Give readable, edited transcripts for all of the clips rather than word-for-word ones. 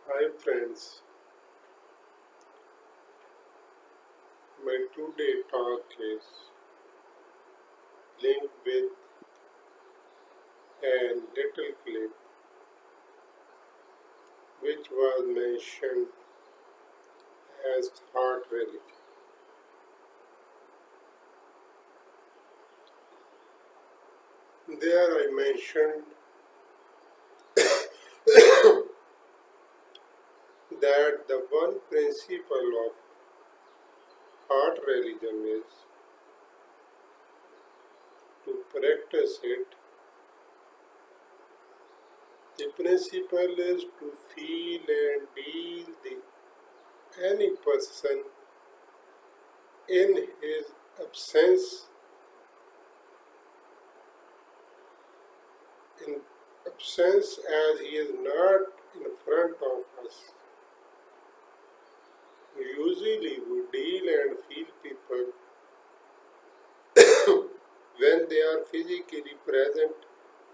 Hi friends, my today talk is linked with a little clip which was mentioned as heart religion. There I mentioned that the one principle of heart religion is to practice it. The principle is to feel and deal any person in his absence, in absence as he is not in front of us. Usually we deal and feel people when they are physically present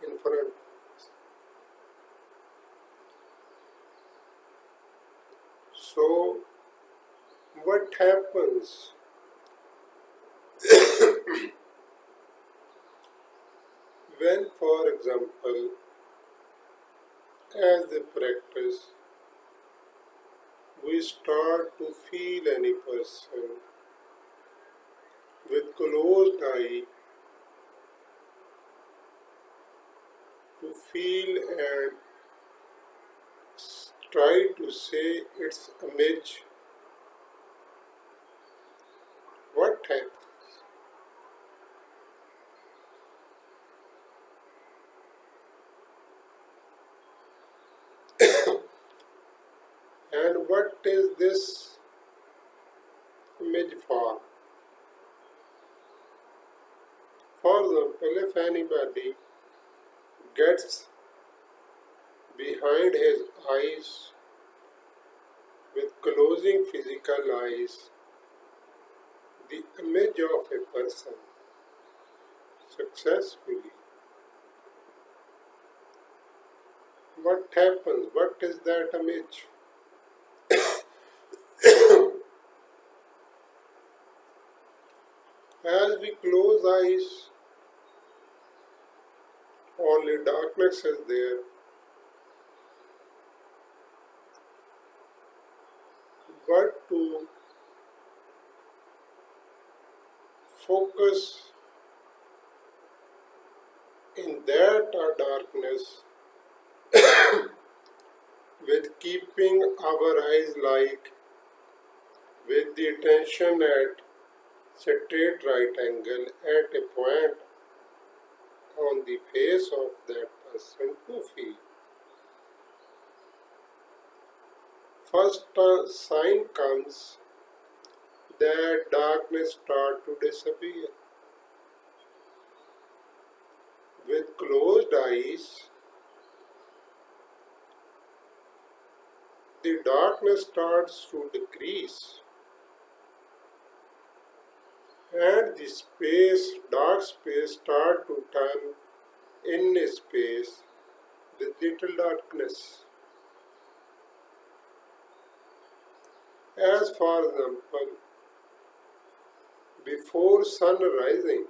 in front of us. So what happens when, for example, as a practice, we start to feel any person with closed eye, to feel and try to say its image, what happens? And what is this image for? For example, if anybody gets behind his eyes with closing physical eyes the image of a person successfully, what happens? What is that image? As we close eyes, only darkness is there. But to focus in that darkness with keeping our eyes like with the attention at straight right angle at a point on the face of that person to feel. First sign comes that darkness start to disappear. With closed eyes, the darkness starts to decrease and the space, dark space start to turn in a space with little darkness. As for example, before sun rising,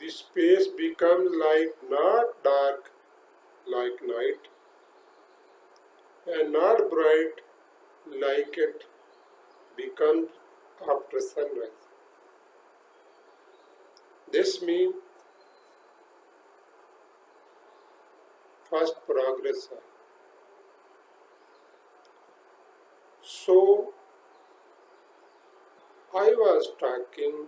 the space becomes like not dark like night and not bright like it becomes after sunrise. This means first progress. So I was talking,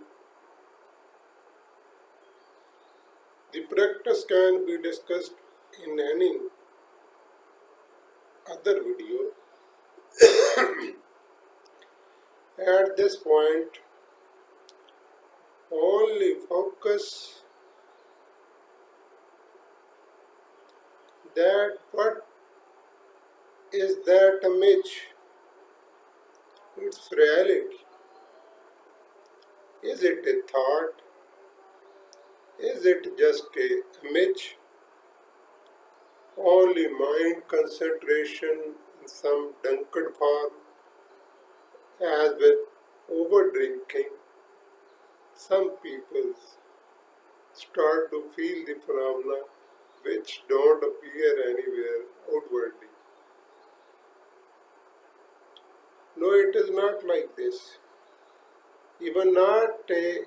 the practice can be discussed in any other video. At this point, only focus that what is that image, its reality. Is it a thought? Is it just a image? only mind concentration in some drunkard form, as with over drinking, some people start to feel the phenomena which don't appear anywhere outwardly. No, it is not like this. Even not a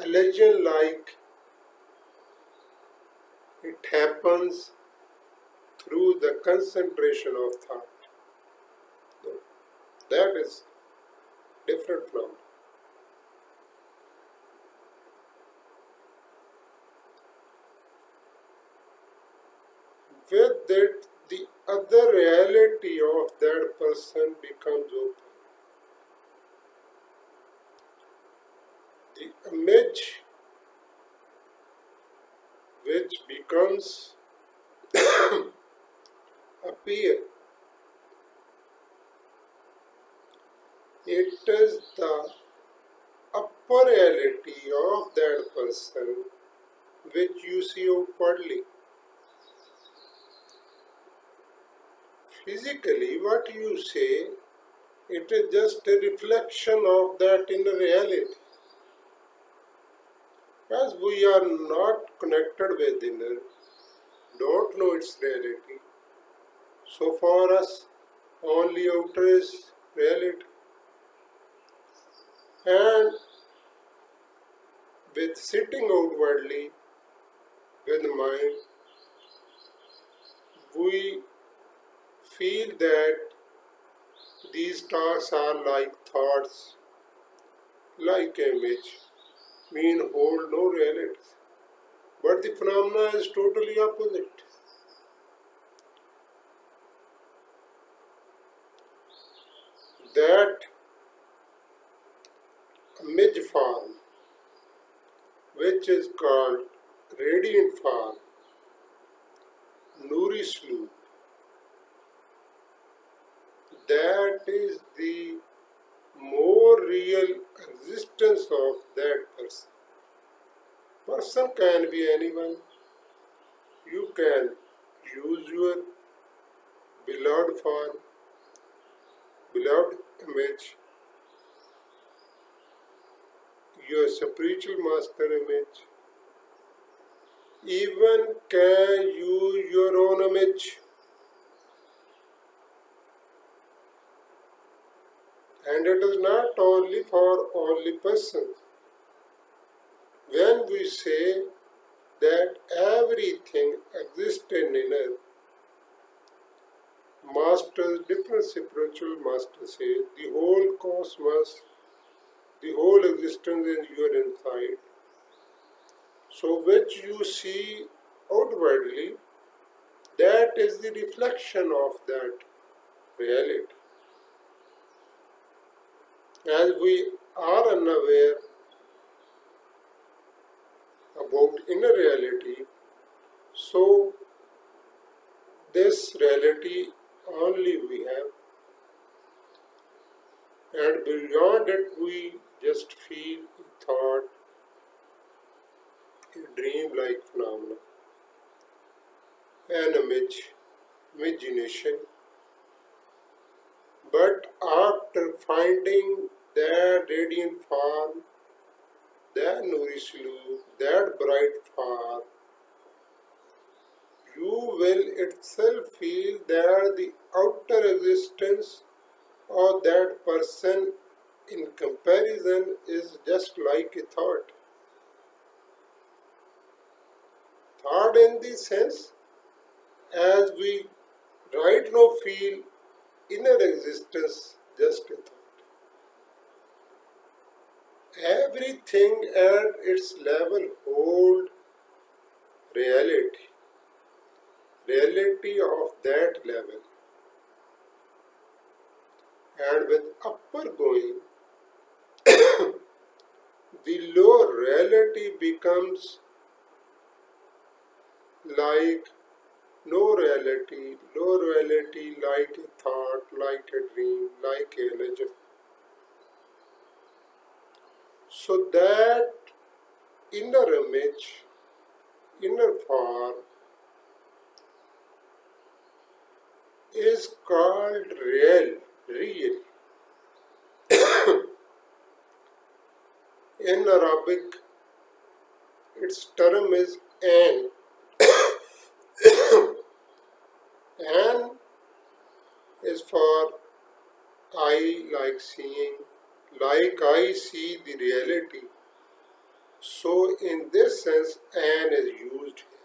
illusion like it happens through the concentration of thought. No, that is different from. With that, the other reality of that person becomes open. The image which becomes appear, it is the upper reality of that person which you see outwardly. Physically, what you say, it is just a reflection of that inner reality. As we are not connected with inner, don't know its reality, so for us, only outer is reality. And with sitting outwardly with mind, we feel that these tasks are like thoughts, like image, mean hold no reality. But the phenomena is totally opposite. That image form, which is called radiant form, noori, that is the more real existence of that person. Person can be anyone. You can use your beloved form, beloved image, your spiritual master image. Even can use your own image. And it is not only for only persons. When we say that everything exists in inner, masters, different spiritual masters say the whole cosmos, the whole existence is your inside. So which you see outwardly, that is the reflection of that reality. As we are unaware about inner reality, so this reality only we have, and beyond it we just feel thought, a dream-like phenomena, an image, imagination. But after finding that radiant form, that nourish you, that bright form, you will itself feel that the outer existence of that person in comparison is just like a thought. Thought in the sense, as we right now feel inner existence just a thought. Everything at its level hold reality, reality of that level. And with upper going, the lower reality becomes like no reality, low reality like a thought, like a dream, like a legend. So that inner image, inner form, is called real. In Arabic, its term is an. An is for I like seeing, like I see the reality. So in this sense, an is used here.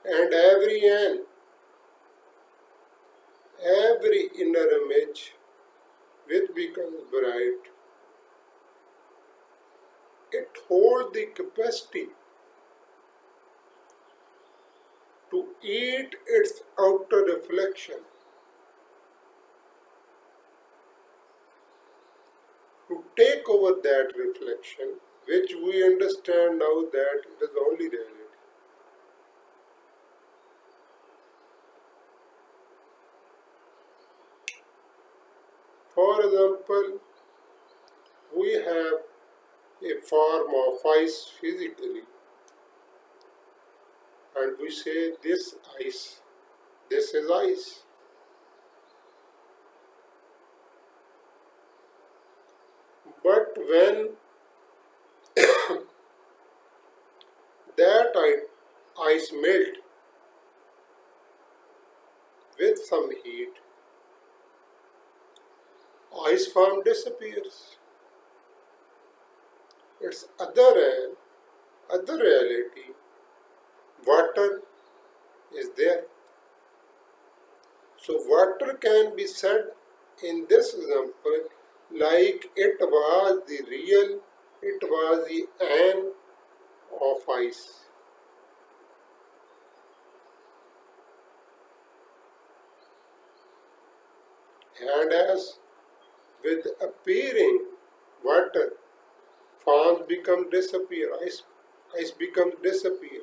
And every inner image which becomes bright, it holds the capacity to eat its outer reflection, to take over that reflection, which we understand now that it is only reality. For example, we have a form of ice physically, and we say this is ice. But when that ice melt with some heat, ice form disappears. Its other reality, water is there. So water can be said in this example like it was the real, it was the an of ice. And as with appearing water, forms become disappear, ice becomes disappear.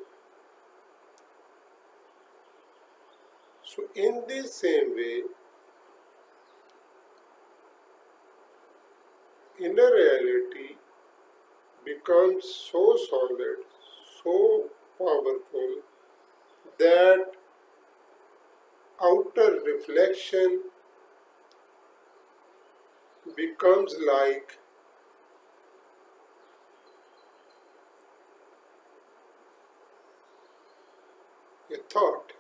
So in the same way, inner reality becomes so solid, so powerful that outer reflection becomes like a thought.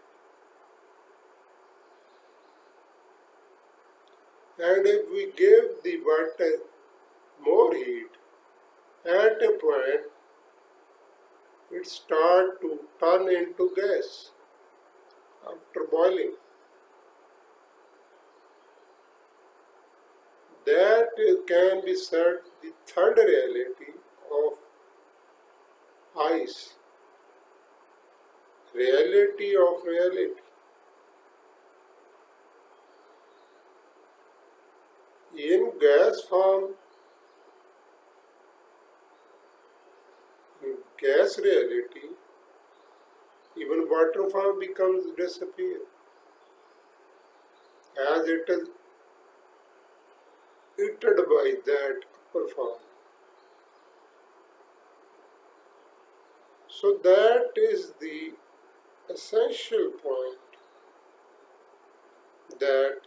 And if we give the water more heat, at a point it starts to turn into gas after boiling. That can be said the third reality of ice, reality of reality. In gas form, in gas reality, even water form becomes disappear as it is eaten by that upper form. So that is the essential point, that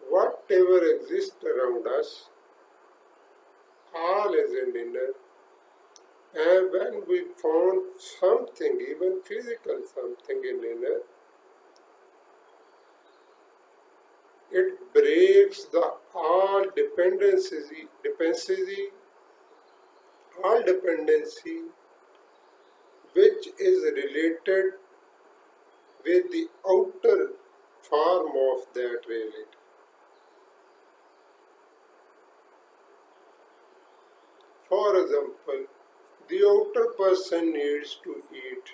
whatever exists around us, all is in inner. And when we found something, even physical something in inner, it breaks the all dependency which is related with the outer form of that reality. For example, the outer person needs to eat,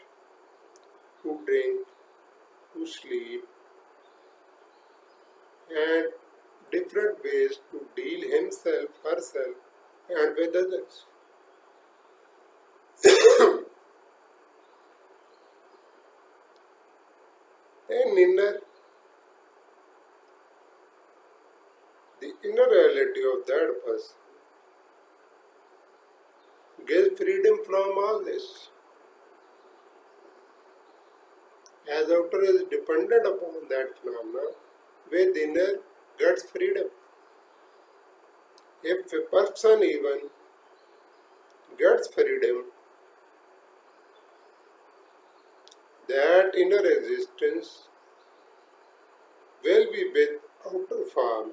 to drink, to sleep, and different ways to deal himself, herself, and with others. And the inner reality of that person gives freedom from all this. as outer is dependent upon that phenomena, with inner gets freedom. If a person even gets freedom, that inner existence will be with outer form,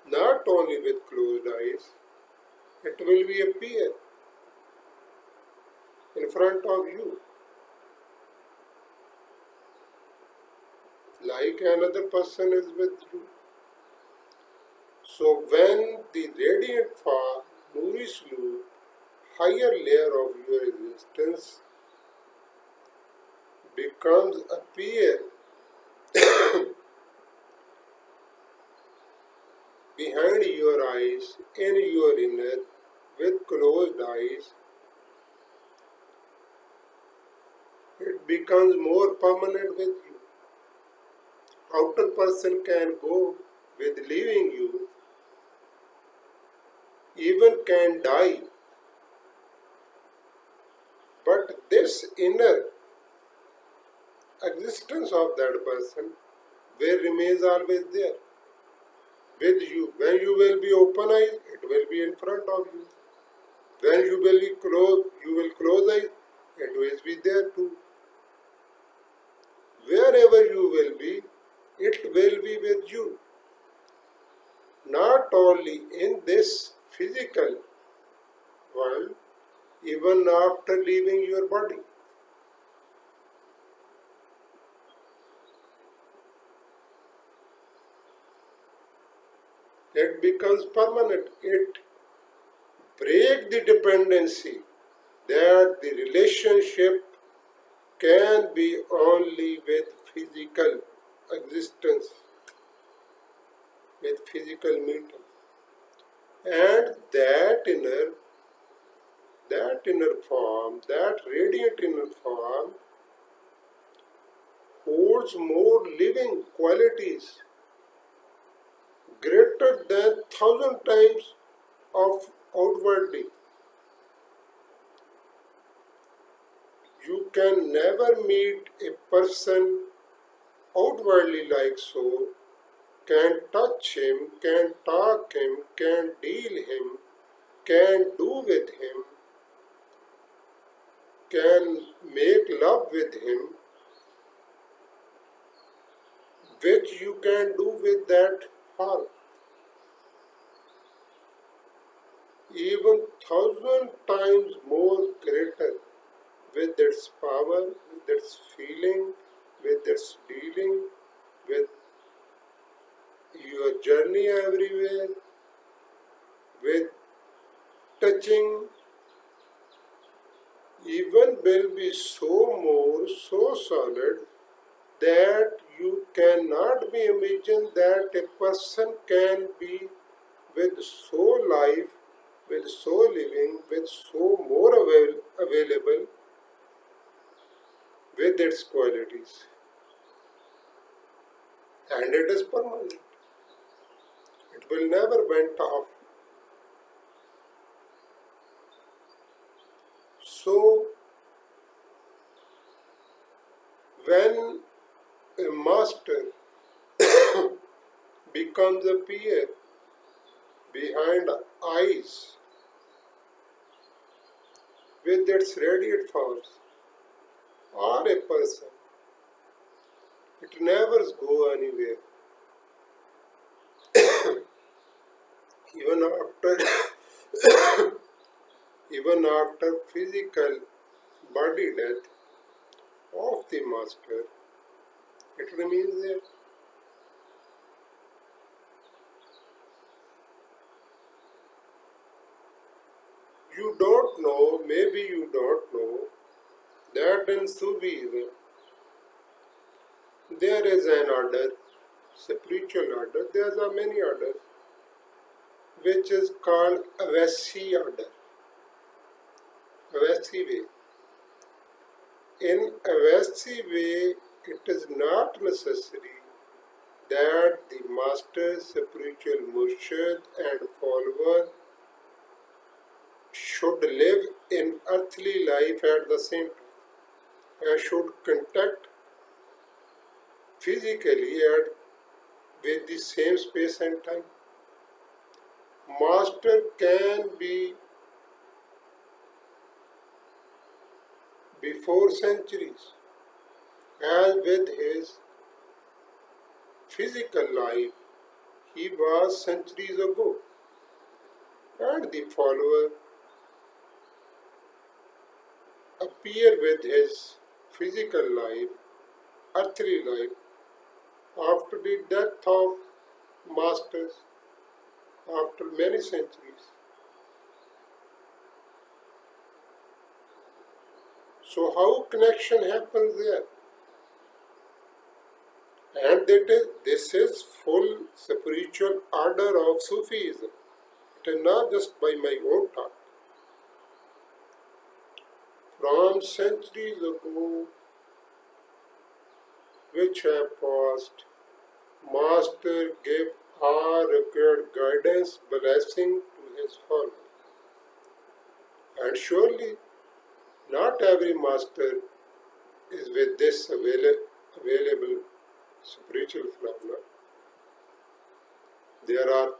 not only with closed eyes, it will be appear in front of you, like another person is with you. So when the radiant form, noori sloop, higher layer of your existence becomes appear behind your eyes, in your inner, with closed eyes, it becomes more permanent with you. Outer person can go with leaving you, even can die, but this inner existence of that person will remains always there with you. When you will be open eyes, it will be in front of you. When you will be close eyes, it will be there too. Wherever you will be, it will be with you. Not only in this physical world, even after leaving your body. It becomes permanent. It breaks the dependency that the relationship can be only with physical existence, with physical meeting. And that inner form, that radiant inner form holds more living qualities greater than 1,000 times of outwardly. You can never meet a person outwardly like so, can touch him, can talk him, can deal him, can do with him, can make love with him, which you can do with that form. Even 1,000 times more greater with its power, with its feeling, with its dealing, with your journey everywhere, with touching, even will be so solid that you cannot be imagined that a person can be with so life, with so living, with so more available with its qualities. And it is permanent. It will never went off. So when a master becomes a peer behind eyes with its radiant force, or a person, it never go anywhere. Even after even after physical body death of the master, it remains there. You don't know, maybe you don't know, that in Sufism there is an order, spiritual order, there are many orders, which is called Avasi order, Avasi way. In Avasi way, it is not necessary that the master, spiritual Murshid and follower should live in earthly life at the same time and should contact physically and with the same space and time. Master can be before centuries, as with his physical life he was centuries ago, and the follower appear with his physical life, earthly life, after the death of masters, after many centuries. So how connection happens there? And this is full spiritual order of Sufism. It is not just by my own thought. From centuries ago, which have passed, Master gave all required guidance, blessing to his followers. And surely, not every master is with this available spiritual phenomena. There are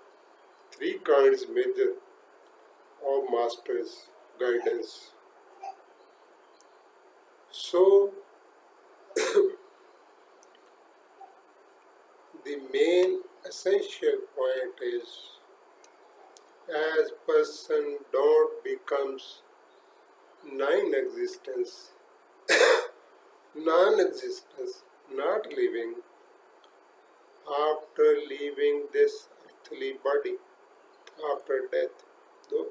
three kinds major of master's guidance. So, the main essential point is, as person don't becomes non-existence, not living after leaving this earthly body, after death. No,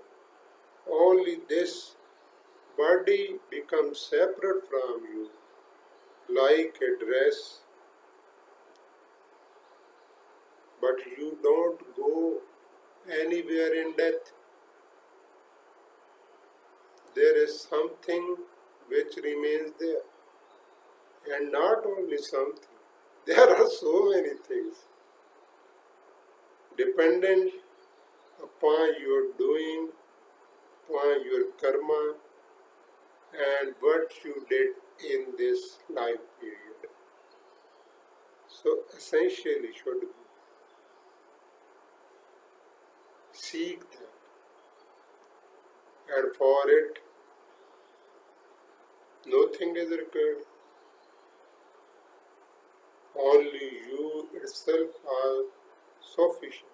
only this body becomes separate from you, like a dress, but you don't go anywhere in death. There is something which remains there, and not only something, there are so many things dependent upon your doing, upon your karma, and what you did in this life period. So essentially should seek that, and for it nothing is required. Only you itself are sufficient,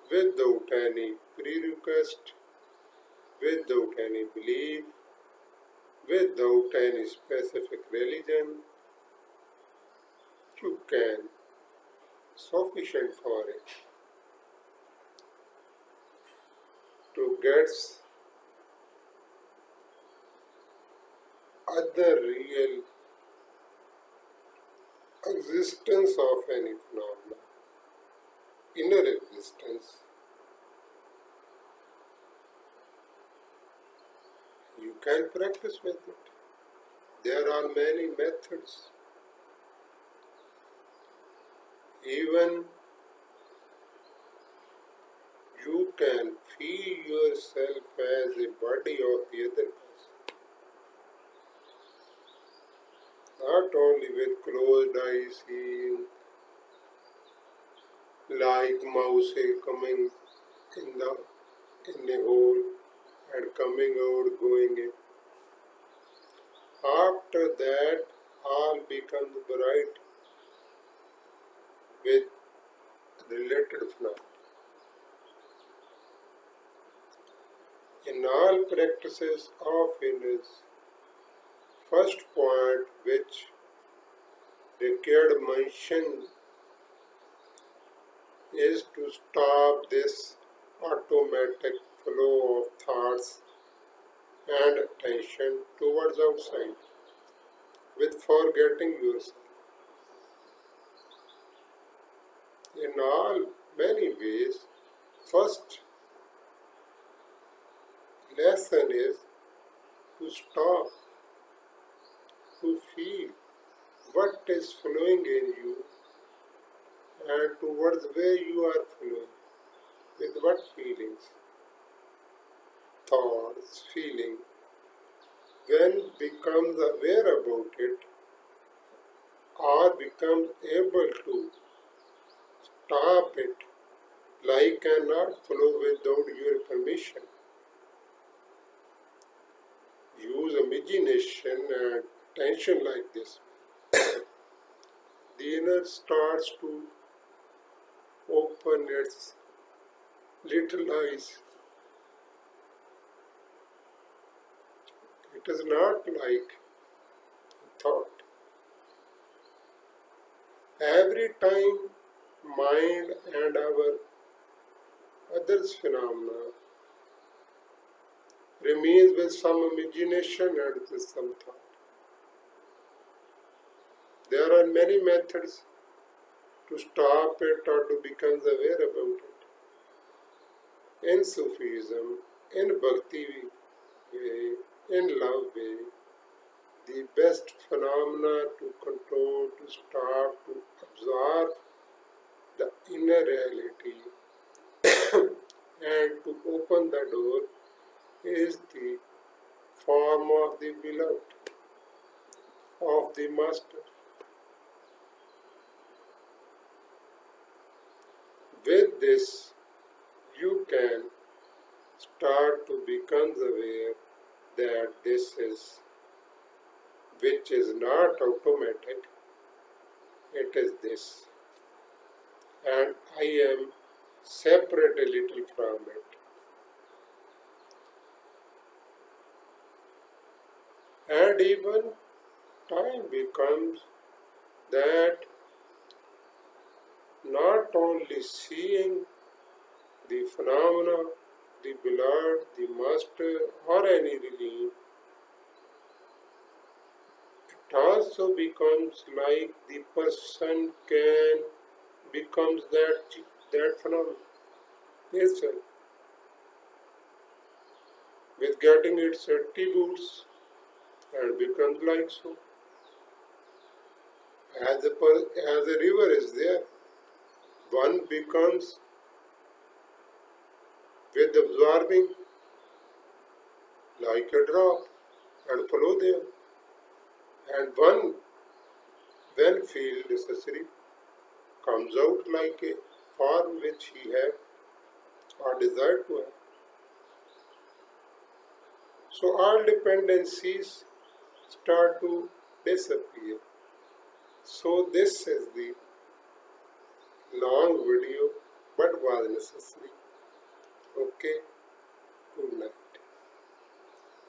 without any prerequisite, without any belief, without any specific religion. You can sufficient for it to get other real existence of any phenomena, inner existence. You can practice with it. There are many methods. Even you can feel yourself as a body of the other person. Not only with closed eyes seeing like mouse coming in a hole and coming out, going in. After that, all becomes bright with related phenomena. In all practices of illness, first point which required mention is to stop this automatic flow of thoughts and attention towards outside with forgetting yourself. In all many ways, first lesson is to stop, to feel what is flowing in you and towards where you are flowing, with what feelings, thoughts, feeling. When becomes aware about it, or becomes able to stop it like cannot flow without your permission. Use imagination and attention like this. The inner starts to open its little eyes. It is not like thought. Every time mind and our others phenomena remains with some imagination and with some thought. There are many methods to stop it or to become aware about it. In Sufism, in Bhakti way, in love way, the best phenomena to control, to stop, to observe the inner reality and to open the door is the form of the beloved, of the master. With this, you can start to become aware that this is, which is not automatic, it is this. And I am separate a little from it. And even time becomes that not only seeing the phenomena, the beloved, the master, or any religion, it also becomes like the person can becomes that phenomenon itself, with getting its attributes and becomes like so. As a river is there, one becomes with absorbing like a drop and flow there. And one, when feel necessary, comes out like a form which he have or desired to have. So all dependencies start to disappear. So this is the long video, but was necessary. Okay.